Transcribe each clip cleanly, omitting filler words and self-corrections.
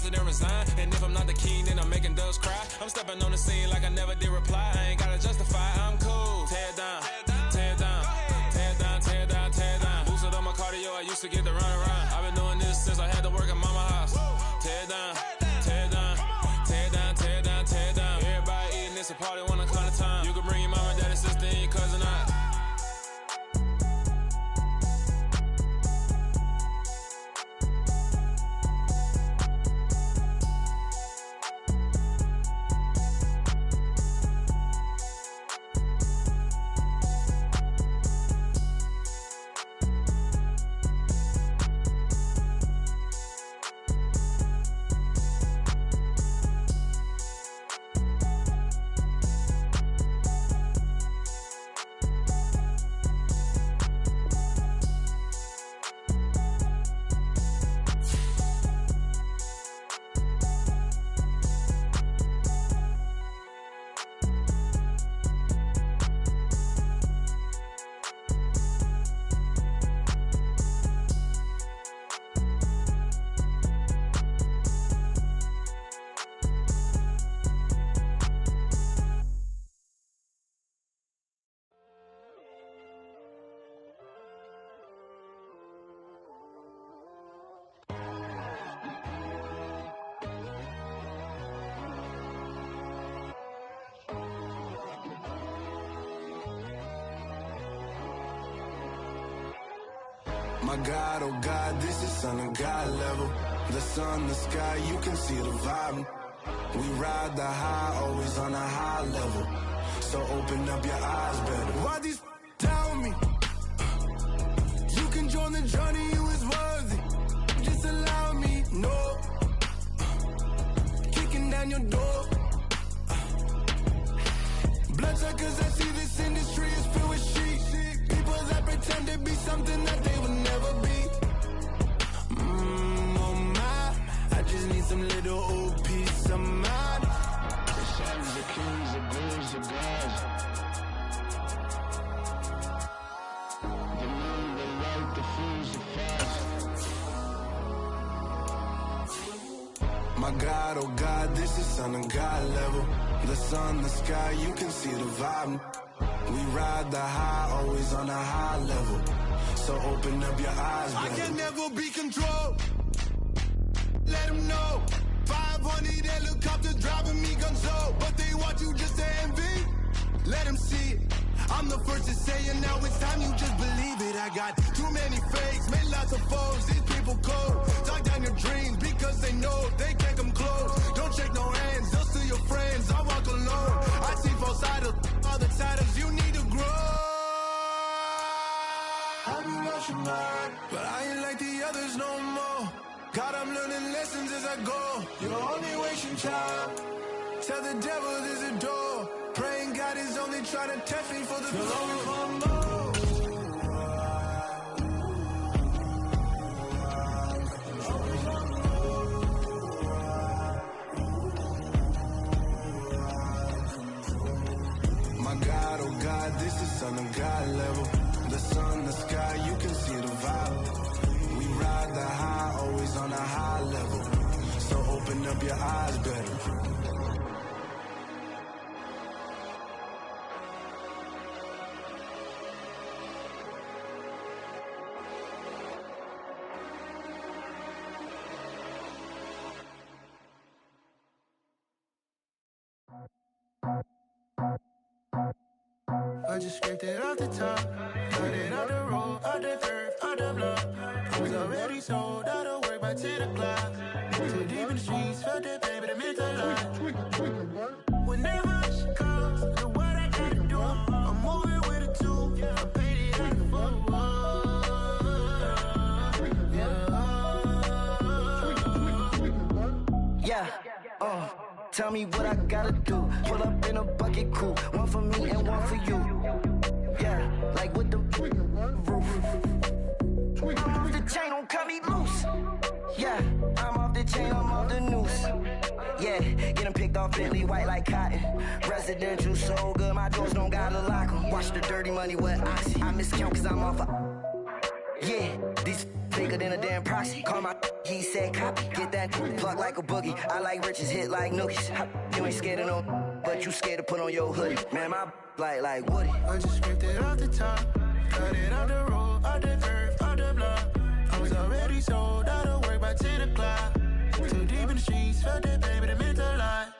it and resign. And if I'm not the king, then I'm making doves cry. I'm stepping on the scene like I never did reply. I ain't gotta justify, I'm cool. Tear it down, tear it down, tear it down, tear it down, tear it down. Boosted up my cardio, I used to get to run around. I've been doing this since I had to work at mama house. Tear it down, tear it down, tear it down, tear it down, tear it down. Everybody eating, it's a party, one o'clock of time. You can bring your mama, daddy, sister, and your cousin out. My God, oh God, this is Son of God level. The sun, the sky, you can see the vibe. We ride the high, always on a high level. So open up your eyes better. Why these tell me? You can join the journey, you is worthy. Just allow me, no. Kicking down your door. Bloodsuckers, I see this industry is filled with sheep. People that pretend to be something that they will never be. Oh my, I just need some little old peace of mind. The sons, the kings, the bulls, the gods. The moon, the light, the fools, the fast. My God, oh God, this is Son of God level. The sun, the sky, you can see the vibe. We ride the high, always on a high level. So open up your eyes, baby. I can never be controlled. Let them know. 500 helicopters driving me gunzo. But they want you just to envy. Let them see it. I'm the first to say it, now it's time you just believe it. I got too many fakes, made lots of foes. These people cold. Talk down your dreams because they know they can't come close. Don't shake no hands, they'll steal your friends. I walk alone. I see false idols, other titles. You need to grow. I've been watching mine, but I ain't like the others no more. God, I'm learning lessons as I go. You're only wasting time. Tell the devil there's a door. Praying God is only trying to test me for the glory. My God, oh God, this is Son of God level. The sun, the sky, you can see the vibe. We ride the high, always on a high level. So open up your eyes better. I just scraped it off the top, cut it off the road, off the turf, off the block. I was already sold, out of work by 10 o'clock. Too deep in the streets, felt that pain, but it meant a lot. Whenever she calls, look what I gotta do. I'm moving with a two, I paid it out the phone. Yeah, tell me what I gotta do. Pull up in a bucket crew, one for me and one for you. Yeah, like with the roof. I'm off the chain, don't cut me loose. Yeah, I'm off the chain, I'm off the noose. Yeah, get them picked off Bentley, white like cotton. Residential, so good, my doors don't gotta lock them. Watch the dirty money with Oxy. I miscount cause I'm off a... Yeah, these faker than a damn proxy. Call my he said copy. Get that pluck like a boogie. I like riches, hit like nookies. You ain't scared of no, but you scared to put on your hoodie. Man, my like Woody. I just scraped it off the top, cut it out the road, out the turf, out the block. I was already sold out of work by 10 o'clock. Too deep in the streets, felt that baby, that meant a lot.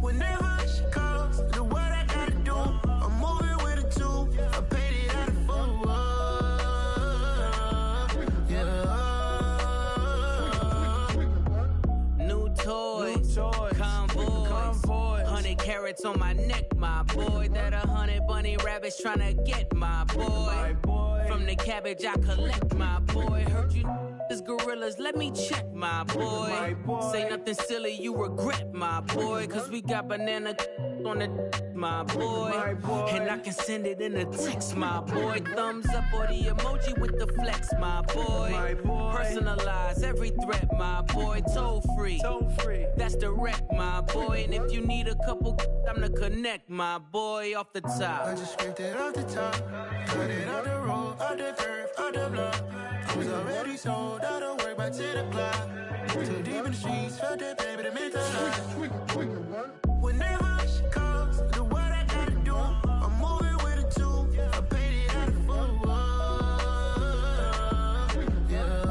Whenever she calls, the what I gotta do, I'm moving with a two. I paid it out of full. Yeah. New toys, convoys, 100 carats on my neck, my boy. That 100 bunny rabbits tryna get my boy. From the cabbage I collect, my boy. Heard you is gorillas, let me check, my boy. Say nothing silly, you regret, my boy. Cause we got banana on the my boy. And I can send it in a text, my boy. Thumbs up or the emoji with the flex, my boy. Personalize every threat, my boy. Toll free, that's direct, my boy. And if you need a couple, I'm to connect, my boy, off the top. I just scraped it off the top, cut it out the road, out the turf, out the block. I was already sold out of work by 10 o'clock. Too deep in the streets, felt that baby, that meant a lot. Whenever she calls, the what I gotta do, I'm moving with a two. I paid it out of full. Yeah.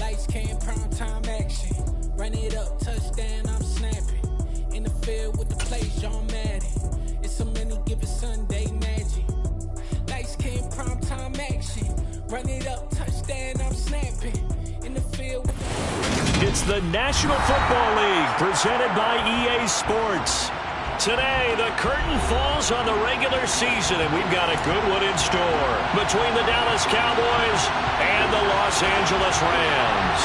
Lights came, prime time action. Run it up, touchdown, I'm snapping. In the field with the plays, John Madden. It's a many given Sunday magic. Lights came, prime time action. Run it up, touchdown, I'm snapping. In the field with the... It's the National Football League presented by EA Sports. Today, the curtain falls on the regular season, and we've got a good one in store between the Dallas Cowboys and the Los Angeles Rams.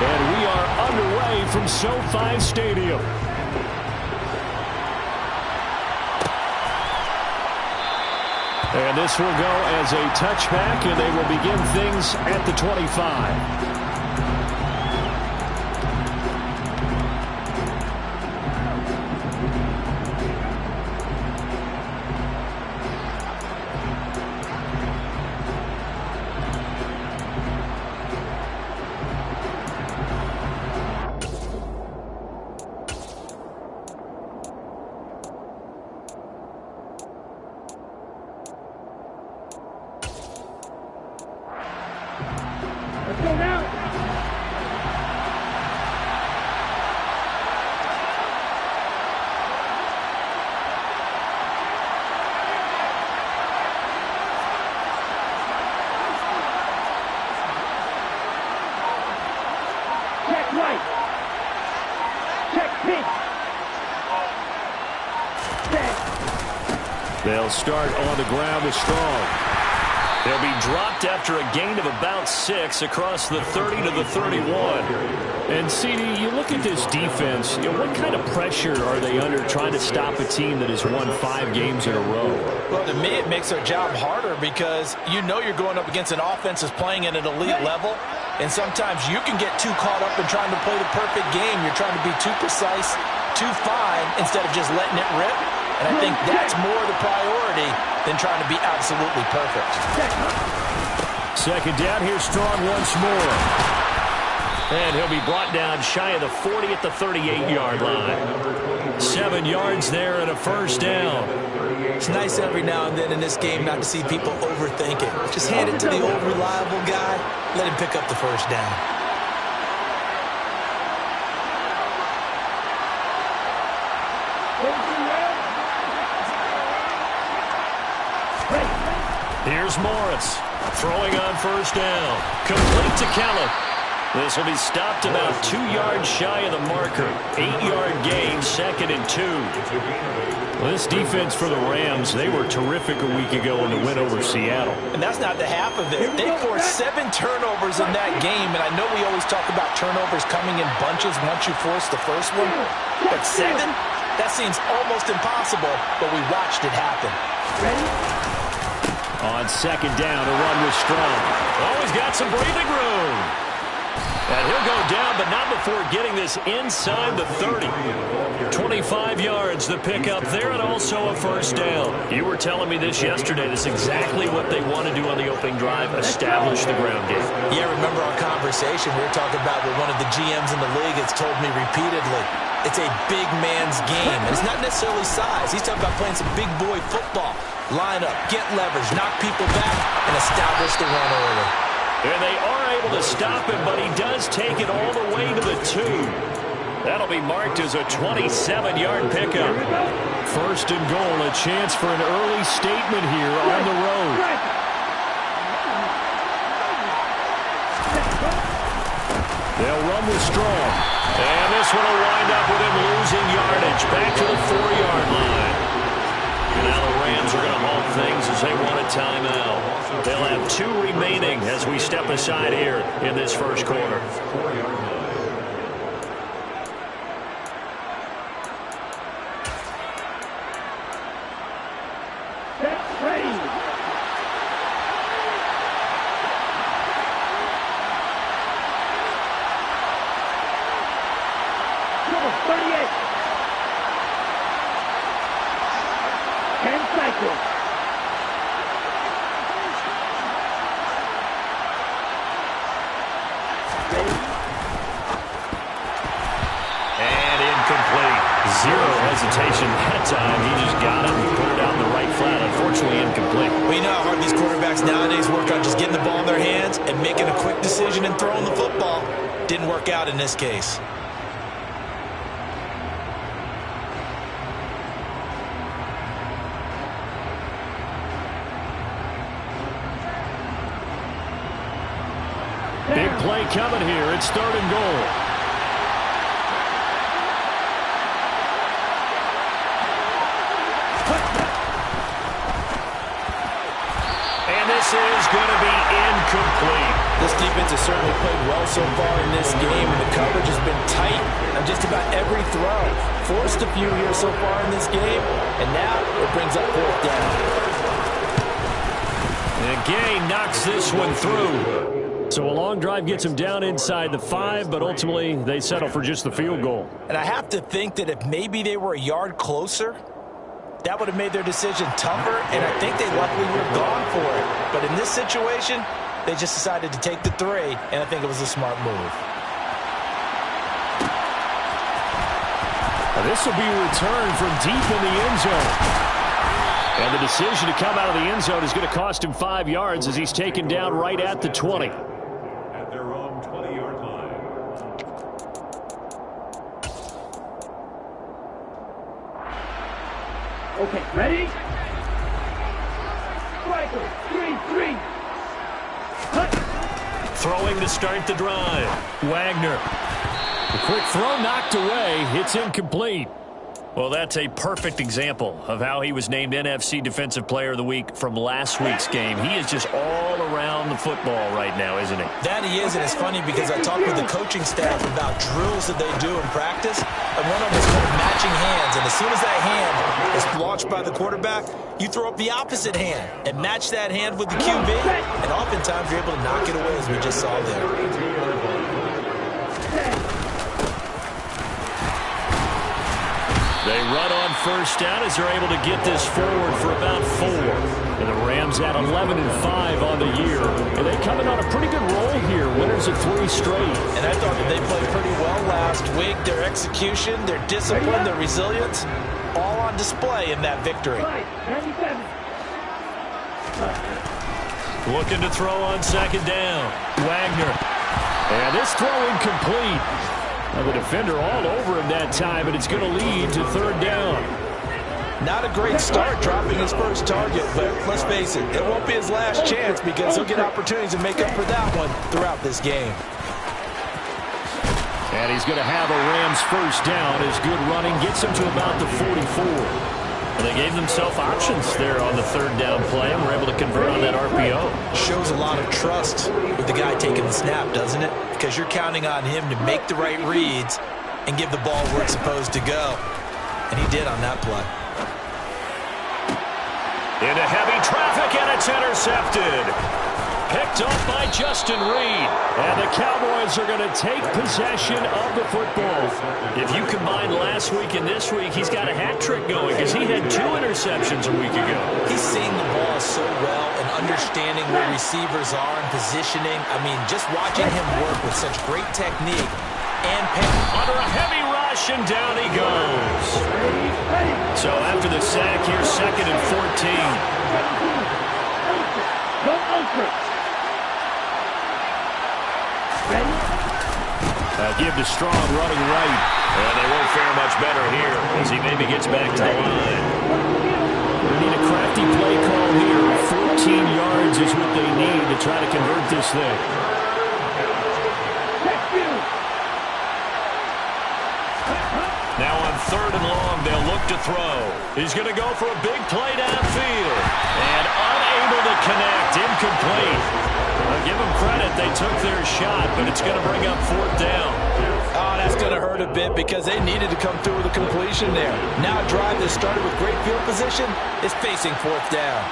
And we are underway from SoFi Stadium. And this will go as a touchback, and they will begin things at the 25. They'll start on the ground with Strong. They'll be dropped after a gain of about 6 across the 30 to the 31. And, CD, you look at this defense, what kind of pressure are they under trying to stop a team that has won 5 games in a row? Well, to me, it makes their job harder because you know you're going up against an offense that's playing at an elite level. And sometimes you can get too caught up in trying to play the perfect game. You're trying to be too precise, too fine, instead of just letting it rip. And I think that's more the priority than trying to be absolutely perfect. Second down, here's Strong once more. And he'll be brought down shy of the 40 at the 38-yard line. 7 yards there and a first down. It's nice every now and then in this game not to see people overthink it. Just hand it to the old reliable guy, let him pick up the first down. Here's Morris, throwing on first down. Complete to Kellum. This will be stopped about 2 yards shy of the marker. 8-yard gain, 2nd and 2. Well, this defense for the Rams, they were terrific a week ago in the win over Seattle. And that's not the half of it. They forced 7 turnovers in that game, and I know we always talk about turnovers coming in bunches once you force the first one. But 7? That seems almost impossible, but we watched it happen. Ready? On second down, a run with Strong. Always got some breathing room. And he'll go down, but not before getting this inside the 30. 25 yards the pickup there, and also a first down. You were telling me this yesterday. This is exactly what they want to do on the opening drive, establish the ground game. Yeah, remember our conversation. We were talking about what one of the GMs in the league has told me repeatedly. It's a big man's game. And it's not necessarily size. He's talking about playing some big boy football. Line up, get leverage, knock people back, and establish the run early. And they are able to stop him, but he does take it all the way to the 2. That'll be marked as a 27-yard pickup. First and goal, a chance for an early statement here on the road. They'll run with Strong. And this one will wind up with him losing yardage back to the 4-yard line. And now the Rams are going to halt things as they want a timeout. They'll have 2 remaining as we step aside here in this first quarter. In this case. Big play coming here. It's 3rd and goal. And this is going to be incomplete. This defense has certainly played well so far in this game, and the coverage has been tight on just about every throw. Forced a few here so far in this game, and now it brings up 4th down. And Gay knocks this one through. So a long drive gets him down inside the 5, but ultimately they settle for just the field goal. And I have to think that if maybe they were a yard closer, that would have made their decision tougher, and I think they likely would have gone for it. But in this situation, they just decided to take the 3, and I think it was a smart move. Now this will be a return from deep in the end zone. And the decision to come out of the end zone is going to cost him 5 yards as he's taken down right at the 20. At their own 20-yard line. Okay, ready? Striker, 3-3. Throwing to start the drive. Wagner. The quick throw knocked away. It's incomplete. Well, that's a perfect example of how he was named NFC Defensive Player of the Week from last week's game. He is just all around the football right now, isn't he? That he is, and it's funny because I talked with the coaching staff about drills that they do in practice, and one of them is called matching hands. And as soon as that hand is launched by the quarterback, you throw up the opposite hand and match that hand with the QB, and oftentimes you're able to knock it away, as we just saw there. They run on first down as they're able to get this forward for about 4. And the Rams at 11-5 on the year. And they come in on a pretty good roll here. Winners of 3 straight. And I thought that they played pretty well last week. Their execution, their discipline, their resilience, all on display in that victory. Looking to throw on second down. Wagner. And this throw incomplete. Now the defender all over him that time, and it's going to lead to 3rd down. Not a great start dropping his first target, but let's face it, it won't be his last chance because he'll get opportunities to make up for that one throughout this game. And he's going to have a Rams first down as good running gets him to about the 44. And they gave themselves options there on the 3rd down play and were able to convert on that RPO. Shows a lot of trust with the guy taking the snap, doesn't it? Because you're counting on him to make the right reads and give the ball where it's supposed to go. And he did on that play. Into heavy traffic, and it's intercepted. Picked up by Justin Reed. And the Cowboys are going to take possession of the football. If you combine last week and this week, he's got a hat trick going because he had 2 interceptions a week ago. He's seeing the ball so well and understanding where receivers are and positioning. I mean, just watching him work with such great technique and under a heavy rush, and down he goes. So after the sack, here's 2nd and 14. Give to Strong running right. And they won't fare much better here as he maybe gets back to the line. They need a crafty play call here. 14 yards is what they need to try to convert this thing. Now on 3rd and long, they'll look to throw. He's going to go for a big play downfield. And unable to connect. Incomplete. I'll give them credit. They took their shot, but it's going to bring up 4th down. Oh, that's going to hurt a bit because they needed to come through with a completion there. Now a drive that started with great field position is facing 4th down.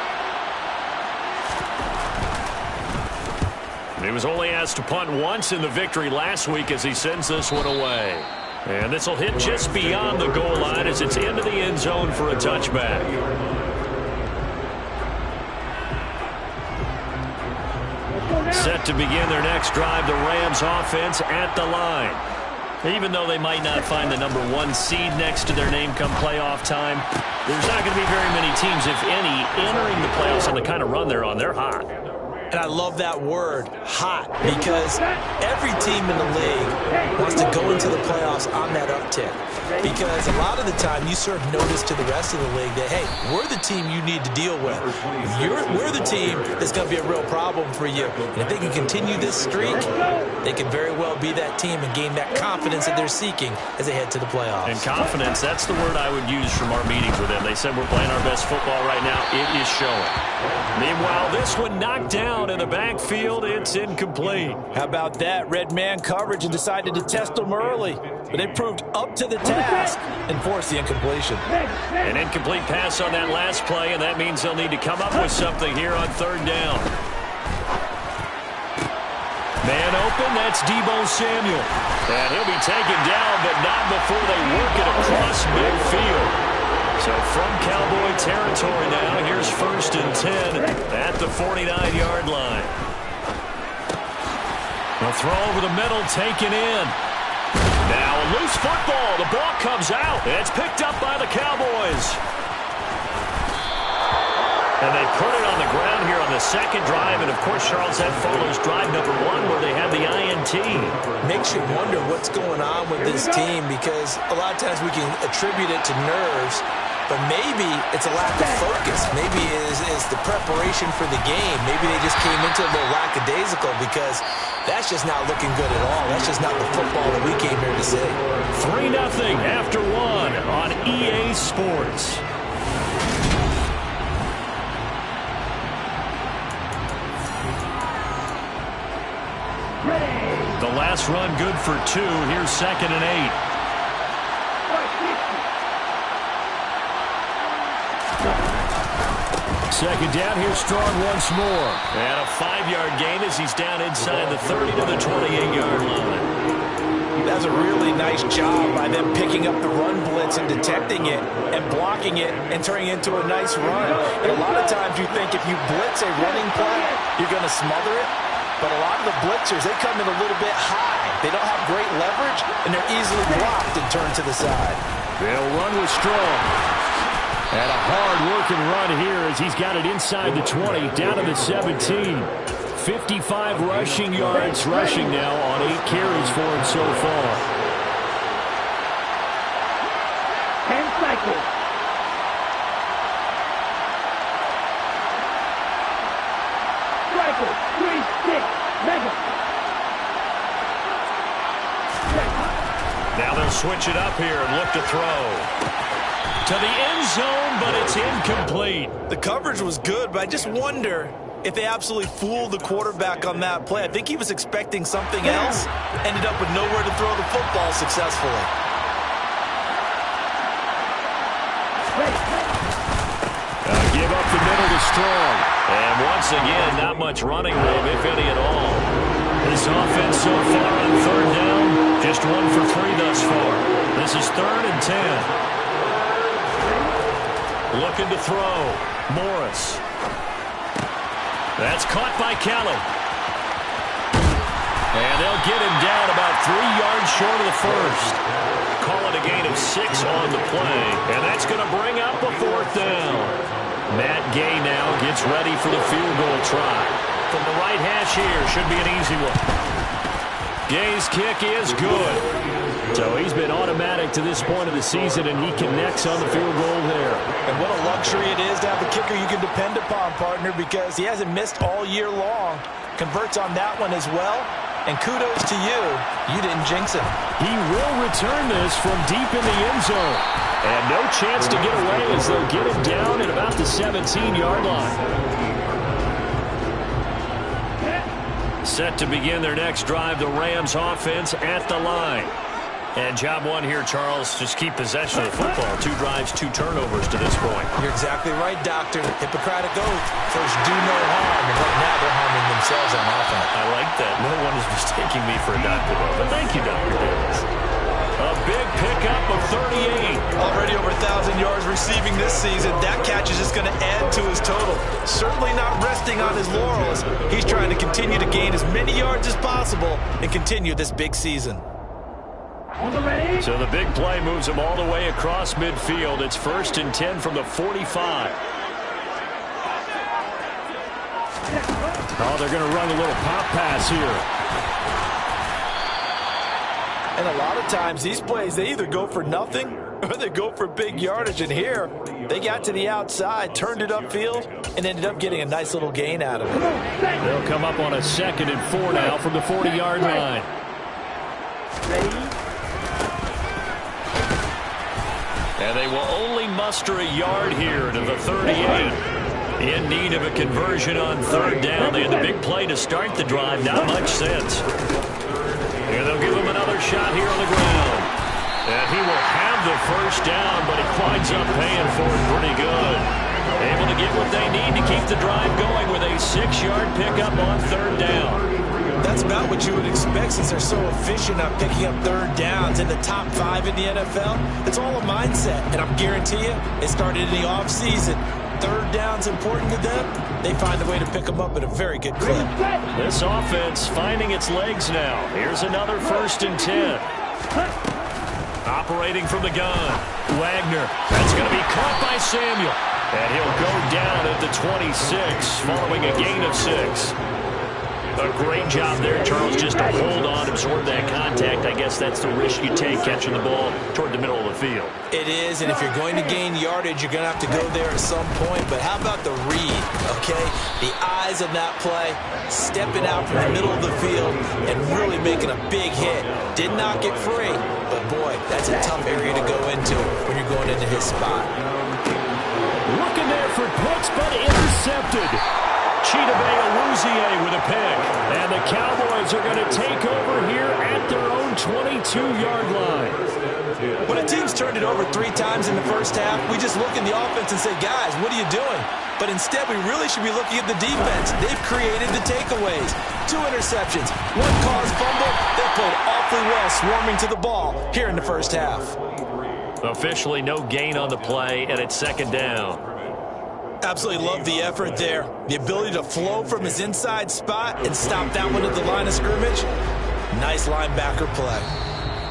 He was only asked to punt once in the victory last week as he sends this one away. And this will hit just beyond the goal line as it's into the end zone for a touchback. Set to begin their next drive, the Rams offense at the line. Even though they might not find the #1 seed next to their name come playoff time, there's not going to be very many teams, if any, entering the playoffs on the kind of run they're on. They're hot. And I love that word, hot, because every team in the league wants to go into the playoffs on that uptick. Because a lot of the time you serve notice to the rest of the league that, hey, we're the team you need to deal with. We're the team that's going to be a real problem for you. And if they can continue this streak, they could very well be that team and gain that confidence that they're seeking as they head to the playoffs. And confidence, that's the word I would use from our meetings with them. They said we're playing our best football right now. It is showing. Meanwhile, this one knocked down in the backfield. It's incomplete. How about that? Red man coverage and decided to test them early. But they proved up to the task and forced the incompletion. An incomplete pass on that last play, and that means they'll need to come up with something here on 3rd down. Man open, that's Deebo Samuel. And he'll be taken down, but not before they work it across midfield. So from Cowboy territory now, here's 1st and 10 at the 49-yard line. They'll throw over the middle, taken in. Now a loose football. The ball comes out. It's picked up by the Cowboys. And they put it on the ground here on the 2nd drive. And, of course, Charles, that follows drive #1 where they have the INT. Makes you wonder what's going on with this team because a lot of times we can attribute it to nerves, but maybe it's a lack of focus. Maybe it is the preparation for the game. Maybe they just came into a little lackadaisical because that's just not looking good at all. That's just not the football that we came here to see. 3-0 after 1 on EA Sports. The last run good for 2. Here's 2nd and 8. Second down, here's Strong once more. And a 5-yard gain as he's down inside the 30 to the 28-yard line. That's a really nice job by them picking up the run blitz and detecting it and blocking it and turning it into a nice run. And a lot of times you think if you blitz a running play, you're going to smother it. But a lot of the blitzers, they come in a little bit high. They don't have great leverage, and they're easily blocked and turned to the side. They'll run with Strong. And a hard-working run here as he's got it inside the 20, down to the 17. 55 rushing yards rushing now on 8 carries for him so far. 10 cycles. Cycle 3-6 mega. Now they'll switch it up here and look to throw. To the end zone, but it's incomplete. The coverage was good, but I just wonder if they absolutely fooled the quarterback on that play. I think he was expecting something else, ended up with nowhere to throw the football successfully. give up the middle to Strong. And once again, not much running room, if any at all. This offense so far on third down, just 1 for 3 thus far. This is 3rd and 10. Looking to throw. Morris. That's caught by Kelly. And they'll get him down about 3 yards short of the first. Call it a gain of 6 on the play. And that's going to bring up a 4th down. Matt Gay now gets ready for the field goal try. From the right hash here, should be an easy one. Gay's kick is good. So he's been automatic to this point of the season, and he connects on the field goal there. And what a luxury it is to have a kicker you can depend upon, partner, because he hasn't missed all year long. Converts on that one as well. And kudos to you. You didn't jinx him. He will return this from deep in the end zone. And no chance to get away as they'll get him down at about the 17-yard line. Set to begin their next drive, the Rams offense at the line. And job one here, Charles, just keep possession of the football. 2 drives, 2 turnovers to this point. You're exactly right, Doctor. Hippocratic oath. First, do no harm. And right now, they're harming themselves on offense. I like that. No one is mistaking me for a doctor, though. But thank you, Dr. Davis. A big pickup of 38. Already over 1,000 yards receiving this season. That catch is just going to add to his total. Certainly not resting on his laurels. He's trying to continue to gain as many yards as possible and continue this big season. So the big play moves him all the way across midfield. It's 1st and 10 from the 45. Oh, they're going to run a little pop pass here. And a lot of times these plays, they either go for nothing or they go for big yardage. And here, they got to the outside, turned it upfield, and ended up getting a nice little gain out of it. They'll come up on a 2nd and 4 now from the 40-yard line. And they will only muster a yard here to the 38. In need of a conversion on 3rd down. They had the big play to start the drive. Not much sense. And they'll give him another shot here on the ground. And he will have the 1st down, but he winds up paying for it pretty good. Able to get what they need to keep the drive going with a 6-yard pickup on 3rd down. That's about what you would expect since they're so efficient at picking up 3rd downs in the top 5 in the NFL. It's all a mindset, and I'm guarantee you, it started in the offseason. 3rd down's important to them. They find a way to pick them up at a very good clip. This offense finding its legs now. Here's another 1st and 10. Operating from the gun. Wagner. That's going to be caught by Samuel. And he'll go down at the 26 following a gain of 6. A great job there, Charles, just to hold on, absorb that contact. I guess that's the risk you take catching the ball toward the middle of the field. It is, and if you're going to gain yardage, you're going to have to go there at some point. But how about the read, okay? The eyes of that play, stepping out from the middle of the field and really making a big hit. Did not get free, but boy, that's a tough area to go into when you're going into his spot. Looking there for puts, but intercepted. Chidobe with a pick. And the Cowboys are going to take over here at their own 22-yard line. When a team's turned it over 3 times in the first half, we just look in the offense and say, guys, what are you doing? But instead, we really should be looking at the defense. They've created the takeaways. 2 interceptions, 1 caused fumble. They played awfully well swarming to the ball here in the first half. Officially no gain on the play, and it's 2nd down. Absolutely love the effort there. The ability to flow from his inside spot and stop that one at the line of scrimmage. Nice linebacker play.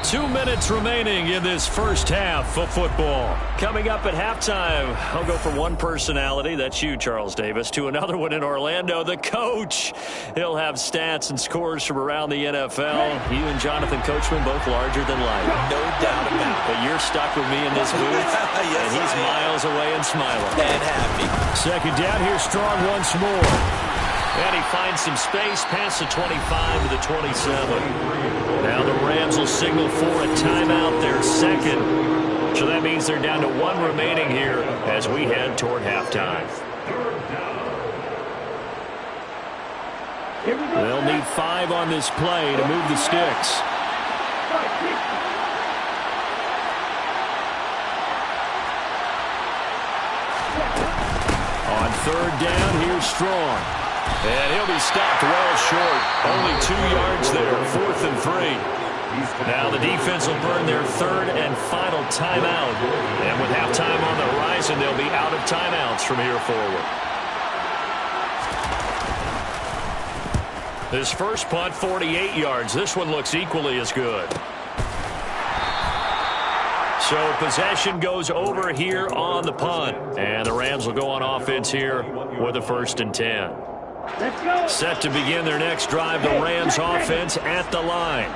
2 minutes remaining in this first half of football. Coming up at halftime, I'll go from one personality, that's you, Charles Davis, to another one in Orlando, the coach. He'll have stats and scores from around the NFL. You and Jonathan Coachman both larger than life. No doubt about it. But you're stuck with me in this booth, yes, and he's miles away and smiling. And happy. 2nd down here, Strong once more. And he finds some space past the 25 to the 27. Now the Rams will signal for a timeout, their 2nd. So that means they're down to 1 remaining here as we head toward halftime. They'll need 5 on this play to move the sticks. third down. Here's Strong. And he'll be stopped well short. Only 2 yards there. 4th and 3. Now the defense will burn their third and final timeout. And with halftime on the horizon, they'll be out of timeouts from here forward. This first punt, 48 yards. This one looks equally as good. So possession goes over here on the punt. And the Rams will go on offense here with a 1st and 10. Set to begin their next drive, the Rams offense at the line.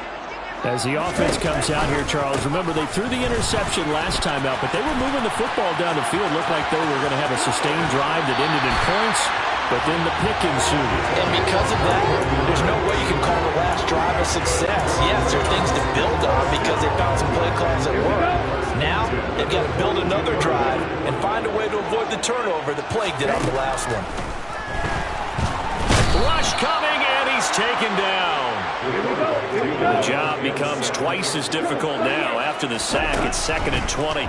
As the offense comes out here, Charles, remember they threw the interception last time out, but they were moving the football down the field. Looked like they were going to have a sustained drive that ended in points, but then the pick ensued. And because of that, there's no way you can call the last drive a success. Yes, there are things to build on because they found some play calls that work. Now, they've got to build another drive and find a way to avoid the turnover that plagued it on the last one. Rush coming, and he's taken down. The job becomes twice as difficult now. After the sack, it's 2nd and 20.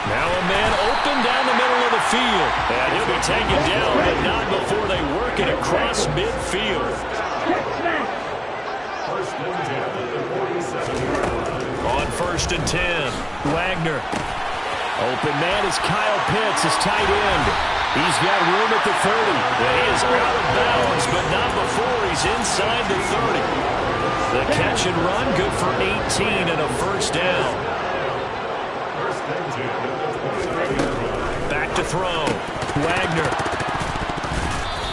Now a man open down the middle of the field. And he'll be taken down, but not before they work it across midfield. On 1st and 10, Wagner. Open man is Kyle Pitts, his tight end. He's got room at the 30. He is out of bounds, but not before he's inside the 30. The catch and run, good for 18 and a 1st down. Back to throw. Wagner.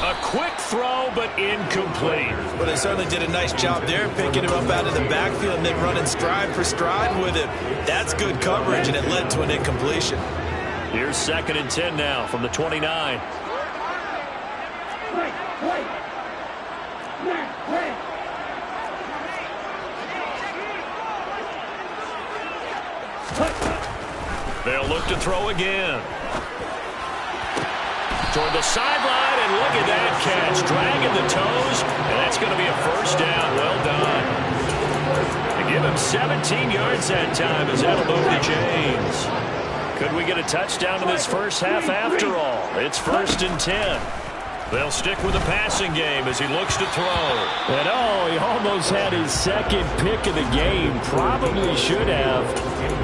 A quick throw, but incomplete. Well, they certainly did a nice job there, picking him up out of the backfield and then running stride for stride with him. That's good coverage, and it led to an incompletion. Here's 2nd and 10 now from the 29. They'll look to throw again. Toward the sideline, and look at that catch. Dragging the toes, and that's going to be a 1st down. Well done. They give him 17 yards that time as that'll move to James. Could we get a touchdown in this first half after all? It's 1st and 10. They'll stick with the passing game as he looks to throw. And he almost had his 2nd pick of the game. Probably should have.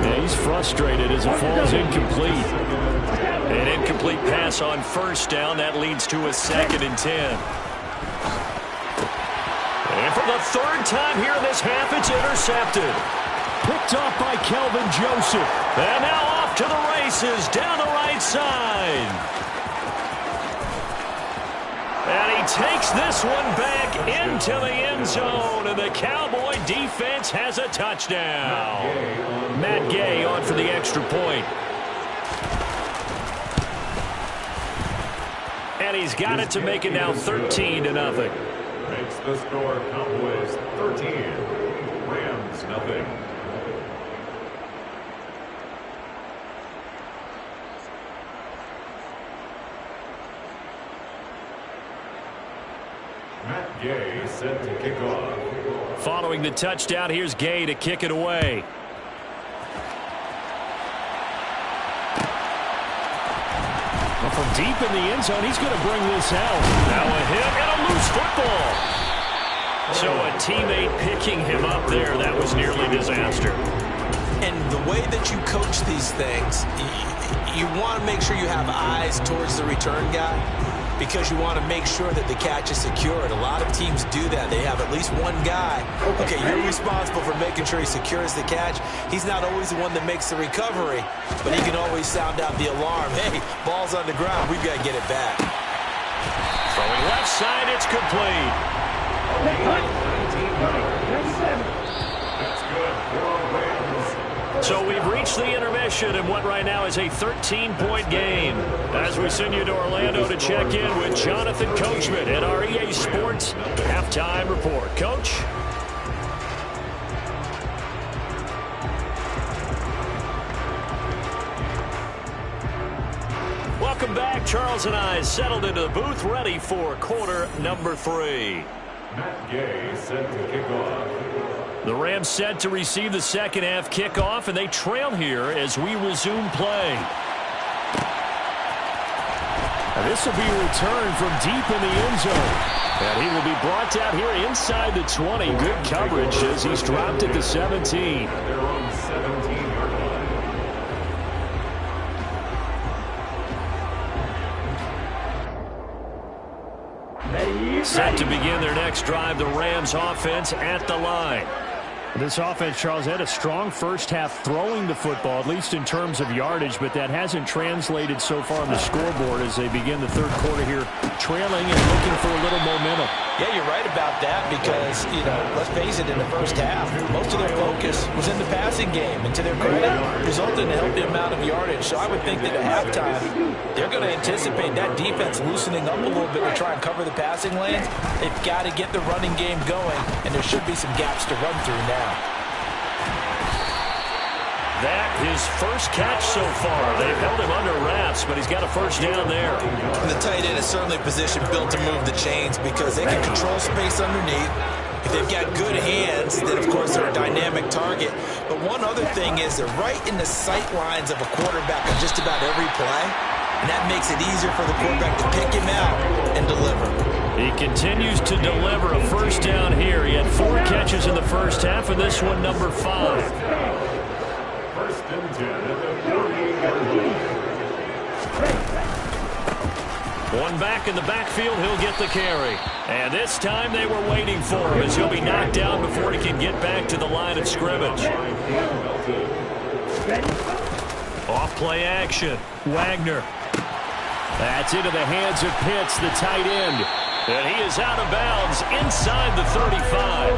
Yeah, he's frustrated as it falls incomplete. An incomplete pass on 1st down. That leads to a 2nd and 10. And for the 3rd time here in this half, it's intercepted. Picked off by Kelvin Joseph. And now off to the races down the right side. And he takes this one back into the end zone. And the Cowboy defense has a touchdown. Matt Gay on for the extra point. And he's got it to make it now 13-0. Makes the score Cowboys 13, Rams nothing. Matt Gay set to kick off. Following the touchdown, here's Gay to kick it away. Well, from deep in the end zone, he's going to bring this out. Now a hit and a loose football. So a teammate picking him up there, that was nearly disaster. And the way that you coach these things, you want to make sure you have eyes towards the return guy, because you want to make sure that the catch is secured. A lot of teams do that. They have at least one guy. Okay, you're responsible for making sure he secures the catch. He's not always the one that makes the recovery, but he can always sound out the alarm. Hey, ball's on the ground. We've got to get it back. Throwing left side, it's complete. That's good for Rams. So we've reached the intermission in what right now is a 13-point game. As we send you to Orlando to check in with Jonathan Coachman at our EA Sports Halftime Report. Coach? Welcome back. Charles and I settled into the booth, ready for quarter number 3. Matt Gay set to kick off. The Rams set to receive the second half kickoff, and they trail here as we resume play. This will be a return from deep in the end zone. And he will be brought down here inside the 20. Good coverage as he's dropped at the 17. They're on 17-yard line. Set to begin their next drive, the Rams offense at the line. This offense, Charles, had a strong first half throwing the football, at least in terms of yardage, but that hasn't translated so far on the scoreboard as they begin the third quarter here, trailing and looking for a little momentum. Yeah, you're right about that because, let's face it, in the first half, most of their focus was in the passing game. And to their credit, resulted in a healthy amount of yardage. So I would think that at halftime, they're going to anticipate that defense loosening up a little bit to try and cover the passing lanes. They've got to get the running game going, and there should be some gaps to run through now. That his first catch so far. They've held him under wraps, but he's got a first down there. And the tight end is certainly a position built to move the chains because they can control space underneath. If they've got good hands, then, of course, they're a dynamic target. But one other thing is they're right in the sight lines of a quarterback on just about every play, and that makes it easier for the quarterback to pick him out and deliver. He continues to deliver a first down here. He had 4 catches in the first half, and this one number 5. First and 10 at the 40-yard line. One back in the backfield, he'll get the carry. And this time they were waiting for him as he'll be knocked down before he can get back to the line of scrimmage. Off play action. Wagner. That's into the hands of Pitts, the tight end. And he is out of bounds inside the 35.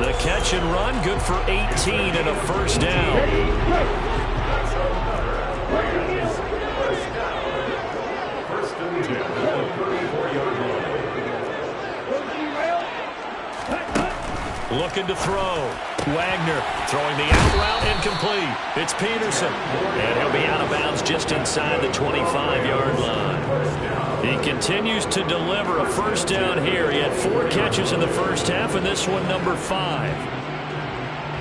The catch and run, good for 18 and a first down. First and 10 at the 34-yard line. Looking to throw. Wagner throwing the out route incomplete. It's Peterson. And he'll be out of bounds just inside the 25-yard line. He continues to deliver a first down here. He had 4 catches in the first half, and this one number 5.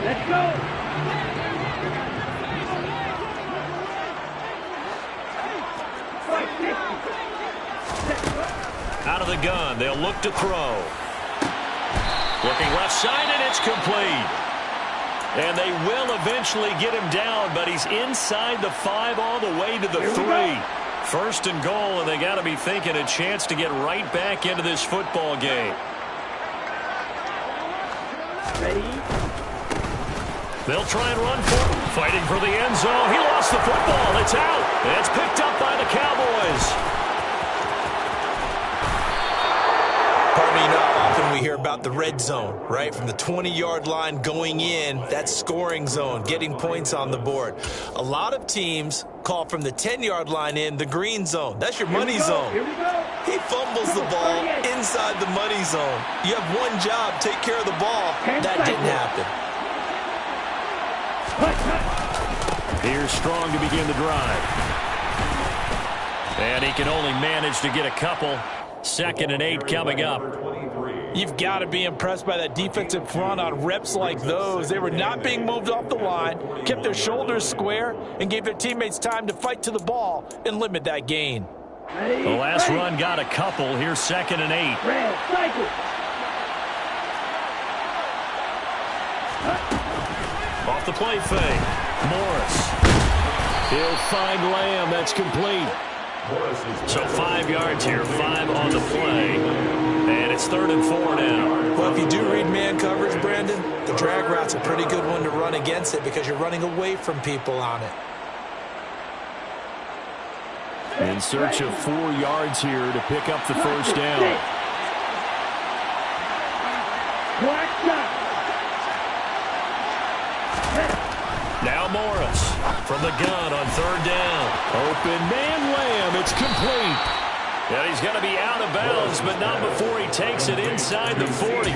Let's go. Out of the gun, they'll look to throw. Looking left side, and it's complete. And they will eventually get him down, but he's inside the 5 all the way to the 3. First and goal, and they got to be thinking a chance to get right back into this football game. Ready? They'll try and run for it. Fighting for the end zone. He lost the football. It's out. It's picked up by the Cowboys. Pardon me, often we hear about the red zone, right? From the 20-yard line going in, that scoring zone, getting points on the board. A lot of teams call from the 10-yard line in the green zone. That's your money zone. He fumbles the ball inside the money zone. You have one job, take care of the ball. That didn't happen. Here's Strong to begin the drive. And he can only manage to get a couple. 2nd and 8 coming up. You've got to be impressed by that defensive front on reps like those. They were not being moved off the line, kept their shoulders square, and gave their teammates time to fight to the ball and limit that gain. The last run got a couple. Here's 2nd and 8. Off the play fake. Morris. He'll find Lamb. That's complete. So 5 yards here, 5 on the play. And it's 3rd and 4 now. Well, if you do read man coverage, Brandon, the drag route's a pretty good one to run against it because you're running away from people on it. In search of 4 yards here to pick up the first down. Now Morris from the gun on 3rd down. Open man Lamb. It's complete. And he's going to be out of bounds, but not before he takes it inside the 40.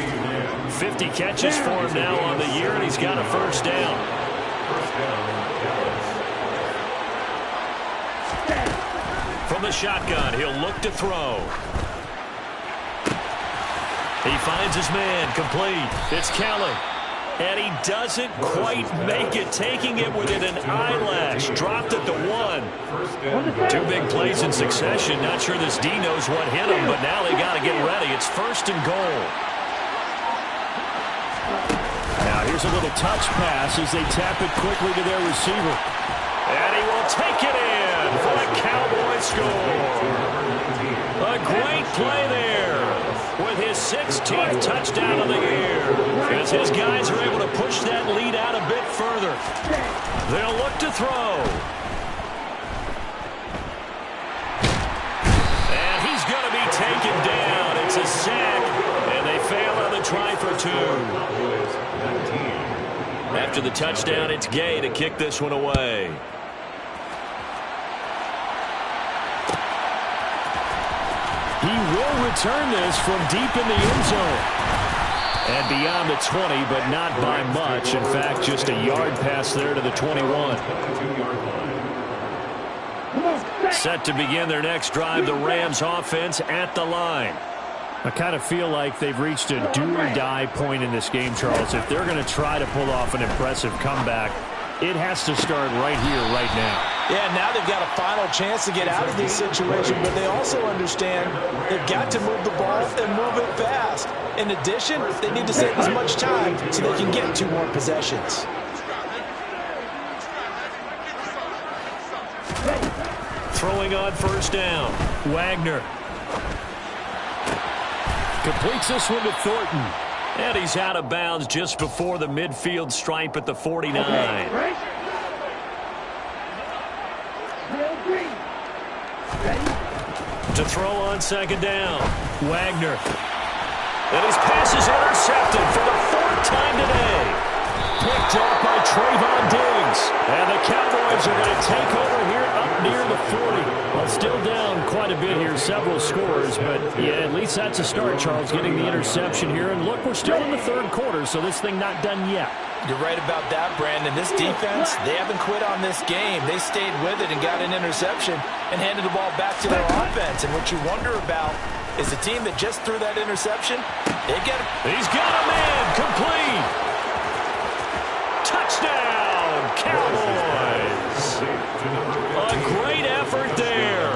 50 catches for him now on the year, and he's got a first down. From the shotgun, he'll look to throw. He finds his man complete. It's Kelly. And he doesn't quite make it, taking it within an eyelash. Dropped at the 1. 2 big plays in succession. Not sure this D knows what hit him, but now they got to get ready. It's 1st and goal. Now here's a little touch pass as they tap it quickly to their receiver. And he will take it in for a Cowboys score. A great play there with his 16th touchdown of the year. As his guys are able to push that lead out a bit further. They'll look to throw. And he's going to be taken down. It's a sack, and they fail on the try for 2. After the touchdown, it's Gay to kick this one away. He will return this from deep in the end zone. And beyond the 20, but not by much. In fact, just a yard pass there to the 21. Set to begin their next drive, the Rams offense at the line. I kind of feel like they've reached a do-or-die point in this game, Charles. If they're going to try to pull off an impressive comeback, it has to start right here, right now. Yeah, now they've got a final chance to get out of this situation, but they also understand they've got to move the ball and move it fast. In addition, they need to save as much time so they can get 2 more possessions. Throwing on 1st down. Wagner completes this one to Thornton. And he's out of bounds just before the midfield stripe at the 49. To throw on 2nd down. Wagner. And his pass is intercepted for the 4th time today. Picked up by Trayvon Diggs. And the Cowboys are going to take over here up near the 40. Well, still down quite a bit here, several scores. But, yeah, at least that's a start, Charles, getting the interception here. And, look, we're still in the 3rd quarter, so this thing not done yet. You're right about that, Brandon. This defense, they haven't quit on this game. They stayed with it and got an interception and handed the ball back to their offense. And what you wonder about is the team that just threw that interception, they get it. He's got a man complete. Touchdown, Cowboys. A great effort there.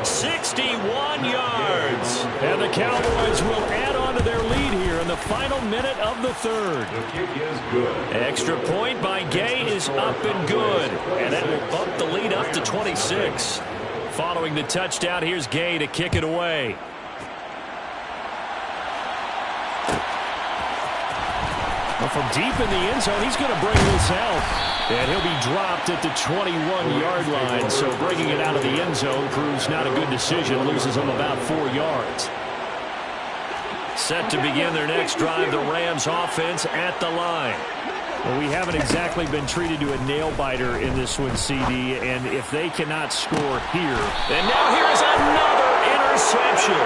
61 yards. And the Cowboys will add on to their lead here in the final minute of the 3rd. Extra point by Gay is up and good. And that will bump the lead up to 26. Following the touchdown, here's Gay to kick it away. Well, from deep in the end zone, he's going to bring this out. And he'll be dropped at the 21-yard line. So bringing it out of the end zone proves not a good decision. Loses him about 4 yards. Set to begin their next drive, the Rams offense at the line. Well, we haven't exactly been treated to a nail-biter in this one, CD. And if they cannot score here. And now here is another interception.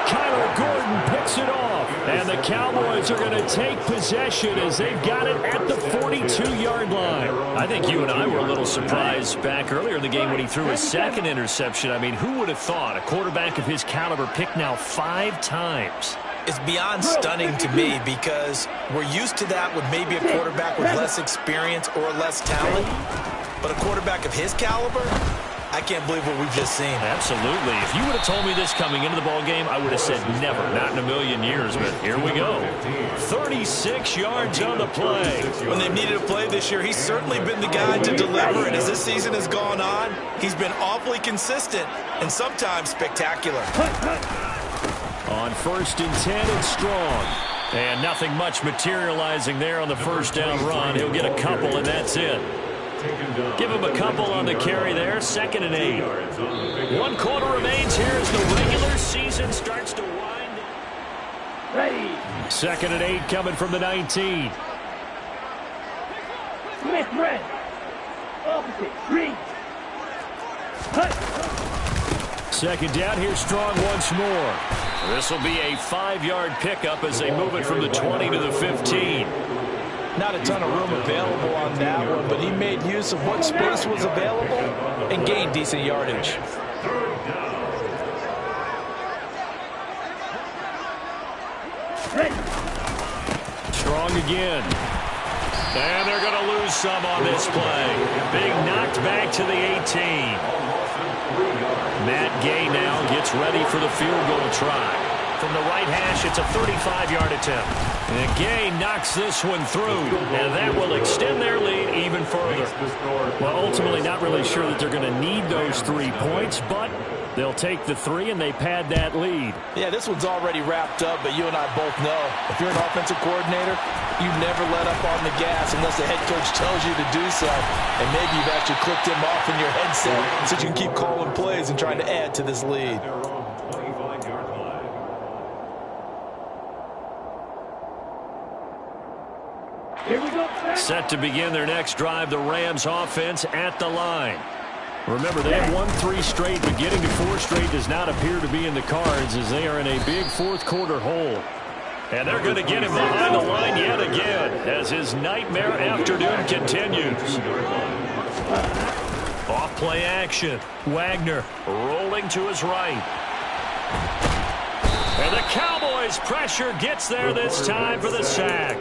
Kyler Gordon picks it off. And the Cowboys are going to take possession as they've got it at the 42-yard line. I think you and I were a little surprised back earlier in the game when he threw his 2nd interception. I mean, who would have thought a quarterback of his caliber picked now 5 times? It's beyond stunning to me because we're used to that with maybe a quarterback with less experience or less talent. But a quarterback of his caliber, I can't believe what we've just seen. Absolutely. If you would have told me this coming into the ball game, I would have said never, not in a million years. But here we go. 36 yards on the play. When they've needed a play this year, he's certainly been the guy to deliver. And as this season has gone on, he's been awfully consistent and sometimes spectacular. On 1st and 10, it's Strong. And nothing much materializing there on the 1st down run. He'll get a couple, and that's it. Give him a couple on the carry there. 2nd and 8. 1 quarter remains here as the regular season starts to wind. Ready. 2nd and 8 coming from the 19. Smith red. Opposite. Green. Cut. 2nd down. Here's Strong once more. This will be a 5-yard pickup as they move it from the 20 to the 15. Not a ton of room available on that one, but he made use of what space was available and gained decent yardage. Strong again. And they're going to lose some on this play. Being knocked back to the 18. Matt Gay now gets ready for the field goal try. From the right hash, it's a 35-yard attempt. And Gay knocks this one through, and that will extend their lead even further. Well, ultimately not really sure that they're going to need those 3 points, but they'll take the 3 and they pad that lead. Yeah, this one's already wrapped up, but you and I both know if you're an offensive coordinator, you never let up on the gas unless the head coach tells you to do so. And maybe you've actually clicked him off in your headset so you can keep calling plays and trying to add to this lead. Here we go. Set to begin their next drive, the Rams offense at the line. Remember, they have won 3 straight, but getting to 4 straight does not appear to be in the cards as they are in a big fourth-quarter hole. And they're going to get him behind the line yet again as his nightmare afternoon continues. Off-play action. Wagner rolling to his right. And the Cowboys pressure gets there this time for the sack.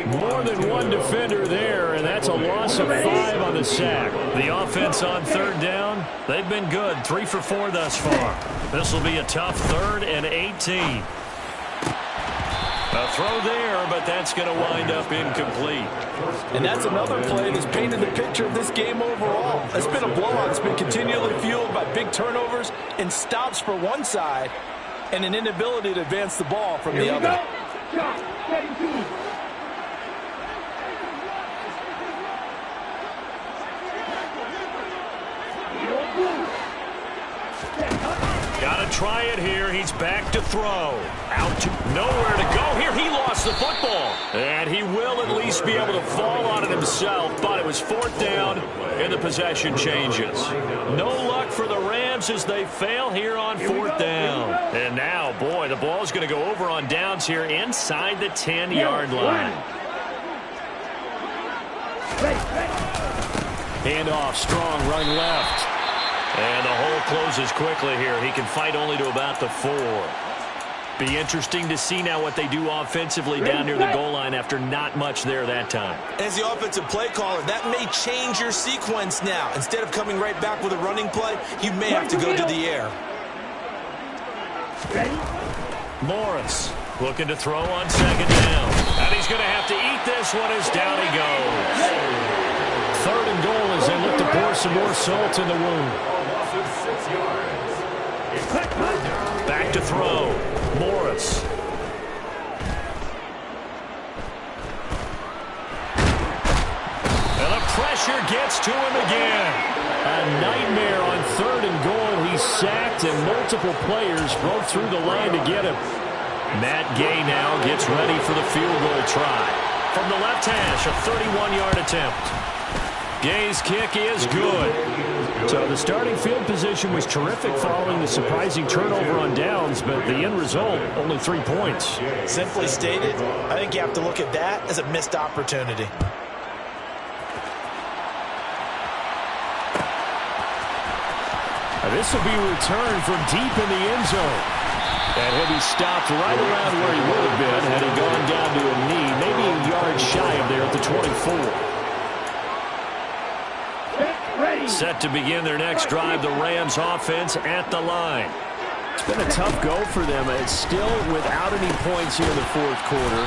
More than one defender there, and that's a loss of 5 on the sack. The offense on third down, they've been good. 3 for 4 thus far. This will be a tough 3rd and 18. A throw there, but that's going to wind up incomplete. And that's another play that's painted the picture of this game overall. It's been a blowout. It's been continually fueled by big turnovers and stops for one side and an inability to advance the ball from the other. Got to try it here. He's back to throw. Out to nowhere to go here. He lost the football. And he will at least be able to fall on it himself. But it was 4th down, and the possession changes. No luck for the Rams as they fail here on 4th down. And now, boy, the ball's going to go over on downs here inside the 10-yard line. Handoff, strong, running left. And the hole closes quickly here. He can fight only to about the 4. Be interesting to see now what they do offensively down near the goal line after not much there that time. As the offensive play caller, that may change your sequence now. Instead of coming right back with a running play, you may have to go to the air. Morris looking to throw on 2nd down. And he's going to have to eat this one as down he goes. 3rd and goal as they look to pour some more salt in the wound. Back to throw. Morris. And the pressure gets to him again. A nightmare on 3rd and goal. He's sacked and multiple players broke through the line to get him. Matt Gay now gets ready for the field goal try. From the left hash, a 31-yard attempt. Gay's kick is good. So the starting field position was terrific following the surprising turnover on downs, but the end result, only 3 points. Simply stated, I think you have to look at that as a missed opportunity. This will be returned from deep in the end zone. And he'll be stopped right around where he would have been had he gone down to a knee, maybe a yard shy of there at the 24. Set to begin their next drive, the Rams offense at the line. It's been a tough go for them. It's still without any points here in the 4th quarter.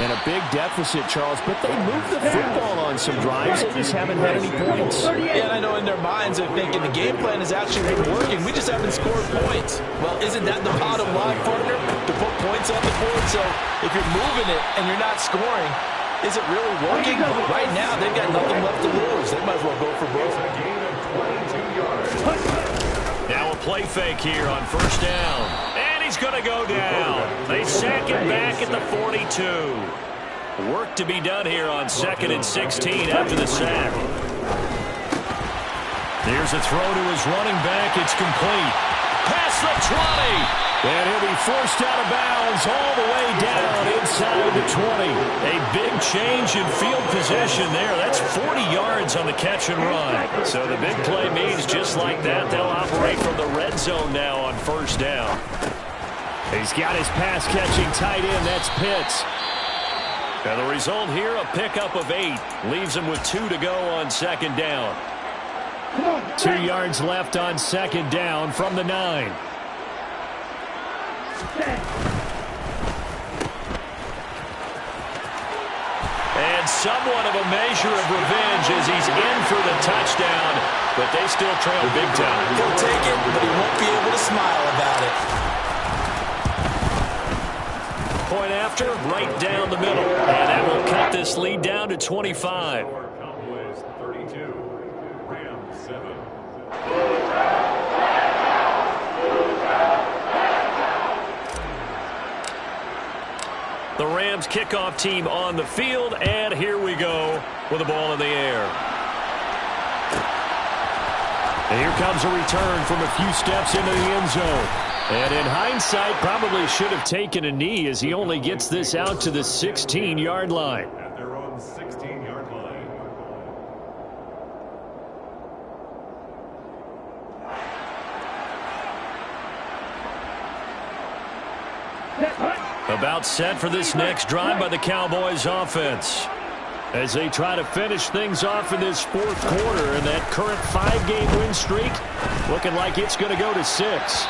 And a big deficit, Charles. But they moved the football on some drives. They just haven't had any points. Yeah, and I know in their minds they're thinking the game plan has actually been working. We just haven't scored points. Well, isn't that the bottom line, partner? To put points on the board. So if you're moving it and you're not scoring, is it really working? Right now, they've got nothing left to lose. They might as well go for broke. Now a play fake here on 1st down. And he's going to go down. They sack him back at the 42. Work to be done here on 2nd and 16 after the sack. Here's a throw to his running back. It's complete. Past the 20. And he'll be forced out of bounds all the way down inside the 20. A big change in field position there. That's 40 yards on the catch and run. So the big play means just like that, they'll operate from the red zone now on 1st down. He's got his pass-catching tight end. That's Pitts. And the result here, a pickup of 8. Leaves him with 2 to go on second down. 2 yards left on second down from the 9. And somewhat of a measure of revenge as he's in for the touchdown, but they still trail big time. He'll take it, but he won't be able to smile about it. Point after, right down the middle. And that will cut this lead down to 25. Cowboys 32, Rams 7. The Rams kickoff team on the field, and here we go with the ball in the air. And here comes a return from a few steps into the end zone. And in hindsight, probably should have taken a knee as he only gets this out to the 16-yard line. At their own 16-yard line. About set for this next drive by the Cowboys offense, as they try to finish things off in this fourth quarter, and that current 5-game win streak looking like it's going to go to 6.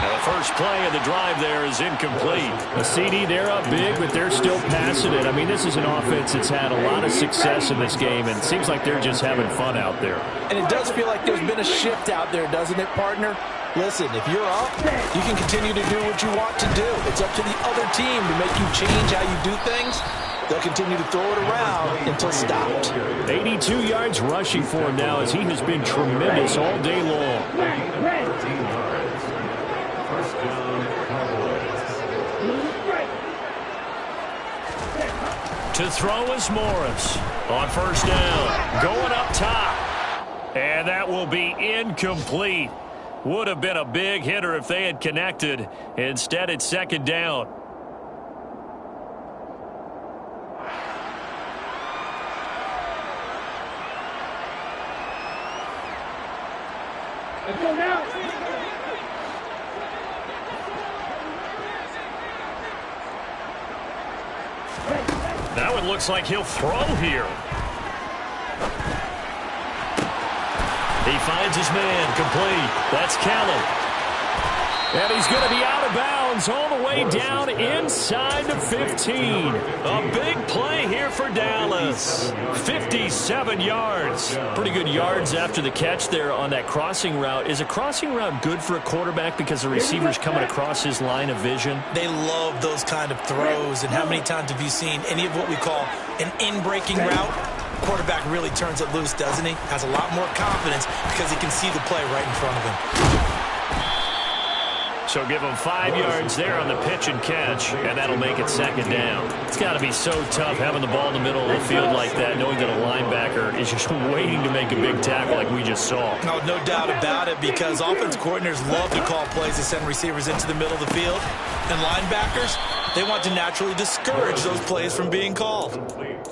Now the first play of the drive there is incomplete. A CD, they're up big, but they're still passing it. I mean, this is an offense that's had a lot of success in this game, and it seems like they're just having fun out there. And it does feel like there's been a shift out there, doesn't it, partner? Listen, if you're up, you can continue to do what you want to do. It's up to the other team to make you change how you do things. They'll continue to throw it around until stopped. 82 yards rushing for him now, as he has been tremendous all day long. 13 yards. First down, Cowboys. To throw is Morris on first down. Going up top. And that will be incomplete. Would have been a big hitter if they had connected. Instead, it's second down. Let's go now. That one looks like he'll throw here. He finds his man, complete. That's Kelly. And he's going to be out of bounds all the way down inside the 15. A big play here for Dallas. 57 yards. Pretty good yards after the catch there on that crossing route. Is a crossing route good for a quarterback because the receiver's coming across his line of vision? They love those kind of throws. And how many times have you seen any of what we call an in-breaking route? Quarterback really turns it loose, doesn't he? Has a lot more confidence because he can see the play right in front of him. So give him 5 yards there on the pitch and catch, and that'll make it second down. It's got to be so tough having the ball in the middle of the field like that, knowing that a linebacker is just waiting to make a big tackle like we just saw. No doubt about it, because offense coordinators love to call plays to send receivers into the middle of the field. And linebackers, they want to naturally discourage those plays from being called.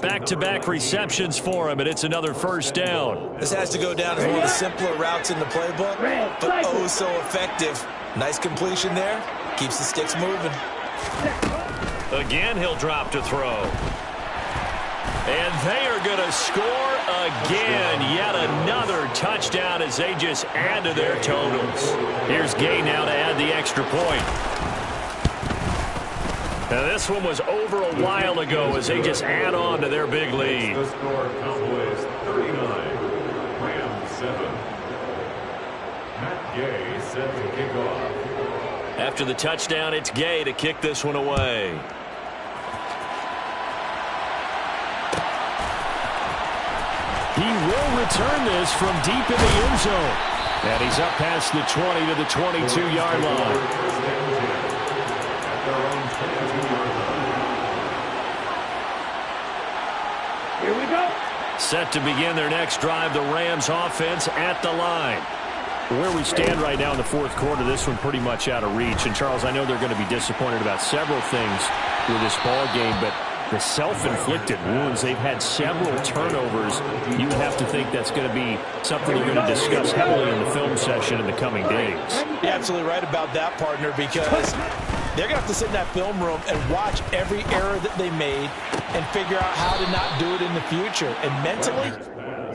Back-to-back receptions for him, and it's another first down. This has to go down as one of the simpler routes in the playbook, but oh so effective. Nice completion there. Keeps the sticks moving. Again, he'll drop to throw. And they are going to score again. Yet another touchdown as they just add to their totals. Here's Gay now to add the extra point. Now this one was over a while ago as they just add on to their big lead. The score, Cowboys 39, Rams 7. Matt Gay set to kick off. After the touchdown, it's Gay to kick this one away. He will return this from deep in the end zone. And he's up past the 20 to the 22-yard line. Here we go. Set to begin their next drive, the Rams offense at the line. Where we stand right now in the fourth quarter, this one pretty much out of reach. And, Charles, I know they're going to be disappointed about several things with this ball game, but the self-inflicted wounds, they've had several turnovers. You would have to think that's going to be something they're going to discuss heavily in the film session in the coming days. You're absolutely right about that, partner, because they're going to have to sit in that film room and watch every error that they made and figure out how to not do it in the future. And mentally,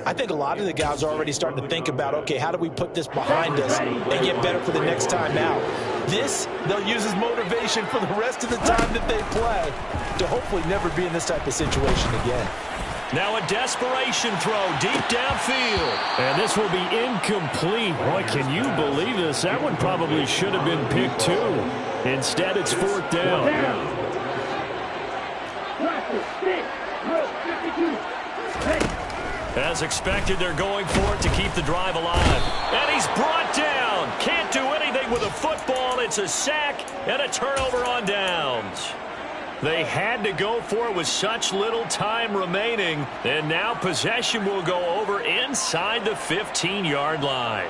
I think a lot of the guys are already starting to think about, okay, how do we put this behind us and get better for the next time out? This, they'll use as motivation for the rest of the time that they play to hopefully never be in this type of situation again. Now a desperation throw deep downfield. And this will be incomplete. Boy, can you believe this? That one probably should have been picked too. Instead, it's fourth down. As expected, they're going for it to keep the drive alive. And he's brought down. Can't do anything with a football. It's a sack and a turnover on downs. They had to go for it with such little time remaining. And now possession will go over inside the 15-yard line.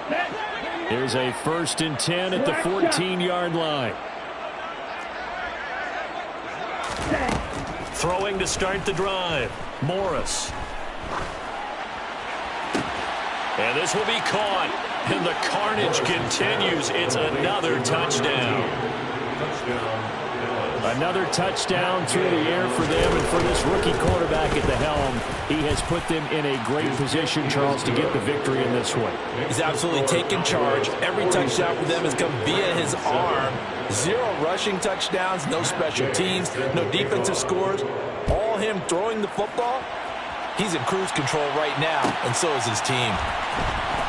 Here's a 1st and 10 at the 14-yard line. Throwing to start the drive. Morris. And this will be caught. And the carnage continues. It's another touchdown. Another touchdown through the air for them, and for this rookie quarterback at the helm, he has put them in a great position, Charles, to get the victory in this one. He's absolutely taken charge. Every touchdown for them has come via his arm. 0 rushing touchdowns, no special teams, no defensive scores. All him throwing the football. He's in cruise control right now, and so is his team.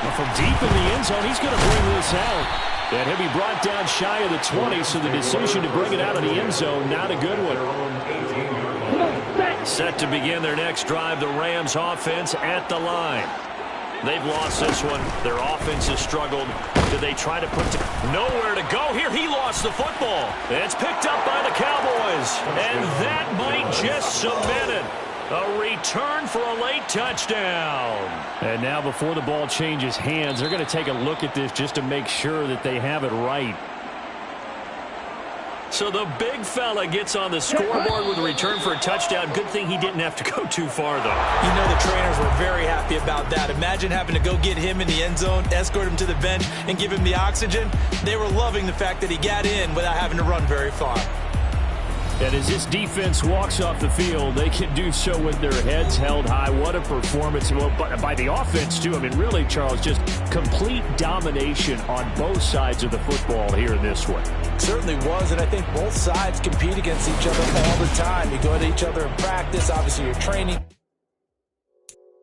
Well, from deep in the end zone, he's going to bring this out. And he'll be brought down shy of the 20, so the decision to bring it out of the end zone, not a good one. Set to begin their next drive, the Rams offense at the line. They've lost this one. Their offense has struggled. Do they try to put nowhere to go here? He lost the football. It's picked up by the Cowboys. And that might just cement it. A return for a late touchdown. And now before the ball changes hands, they're going to take a look at this just to make sure that they have it right. So the big fella gets on the scoreboard with a return for a touchdown. Good thing he didn't have to go too far, though. You know the trainers were very happy about that. Imagine having to go get him in the end zone, escort him to the bench, and give him the oxygen. They were loving the fact that he got in without having to run very far. And as this defense walks off the field, they can do so with their heads held high. What a performance. Well, by the offense, too. I mean, really, Charles, just complete domination on both sides of the football here in this one. Certainly was, and I think both sides compete against each other all the time. You go at each other in practice. Obviously, you're training.